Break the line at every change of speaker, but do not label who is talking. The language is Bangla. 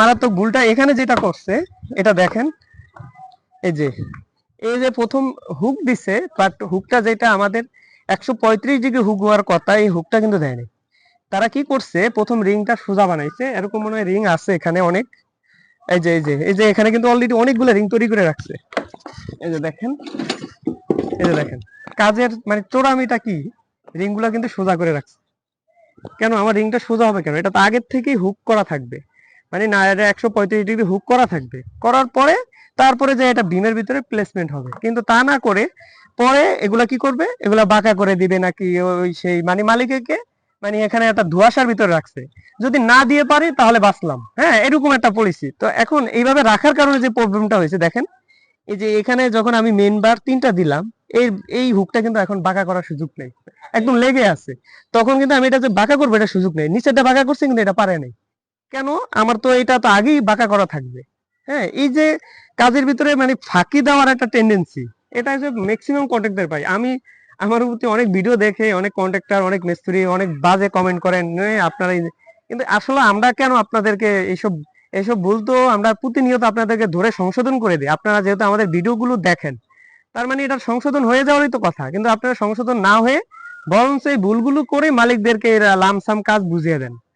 মারাত্মক ভুলটা এখানে যেটা করছে এটা দেখেন, এই যে প্রথম হুক দিছে, বাট হুকটা যেটা আমাদের 135 ডিগ্রি হুক হওয়ার কথা, এই হুকটা কিন্তু দেয়নি। তারা কি করছে, প্রথম রিংটা সোজা বানাইছে, এরকম মনে হয় রিং আছে এখানে অনেক। এই যে এখানে কিন্তু অলরেডি অনেকগুলো রিং তৈরি করে রাখছে। এই যে দেখেন, কাজের মানে চোরামিটা কি, রিং গুলা কিন্তু সোজা করে রাখছে। কেন আমার রিংটা সোজা হবে কেন? এটা তো আগের থেকেই হুক করা থাকবে, মানে না, এটা 135 ডিগ্রি হুক করা থাকবে, করার পরে তারপরে যে এটা বিমের ভিতরে প্লেসমেন্ট হবে, কিন্তু তা না করে পরে এগুলা কি করবে, এগুলা বাঁকা করে দিবে নাকি ওই সেই মানে মালিককে, মানে এখানে একটা ধোঁয়াশার ভিতরে রাখছে, যদি না দিয়ে পারি তাহলে বাঁচলাম, হ্যাঁ, এরকম একটা পলিসি। তো এখন এইভাবে রাখার কারণে যে প্রবলেমটা হয়েছে দেখেন, এই যে এখানে যখন আমি মেন বার 3টা দিলাম, এই এই হুকটা কিন্তু এখন বাঁকা করার সুযোগ নেই, একদম লেগে আছে। তখন কিন্তু আমি এটা যে বাঁকা করবো এটা সুযোগ নেই, নিচেরটা বাঁকা করছে কিন্তু এটা পারে নাই। কেন? আমার তো এটা তো আগেই বাঁকা করা থাকবে। হ্যাঁ, এই যে কাজের ভিতরে মানে ফাঁকি দেওয়ার একটা টেন্ডেন্সি, এটা যে ম্যাক্সিমাম কন্ট্রাক্টর পাই আমি। আমার প্রতি অনেক ভিডিও দেখে অনেক কন্ট্রাক্টর, অনেক মিস্ত্রি অনেক বাজে কমেন্ট করেন, আপনারা কিন্তু আসলে আমরা কেন আপনাদেরকে এইসব এইসব ভুল তো আমরা প্রতিনিয়ত আপনাদেরকে ধরে সংশোধন করে দিই। আপনারা যেহেতু আমাদের ভিডিওগুলো দেখেন, তার মানে এটা সংশোধন হয়ে যাওয়ারই তো কথা, কিন্তু আপনারা সংশোধন না হয়ে বরং এই ভুলগুলো করে মালিকদেরকে এরা লামসাম কাজ বুঝিয়ে দেন।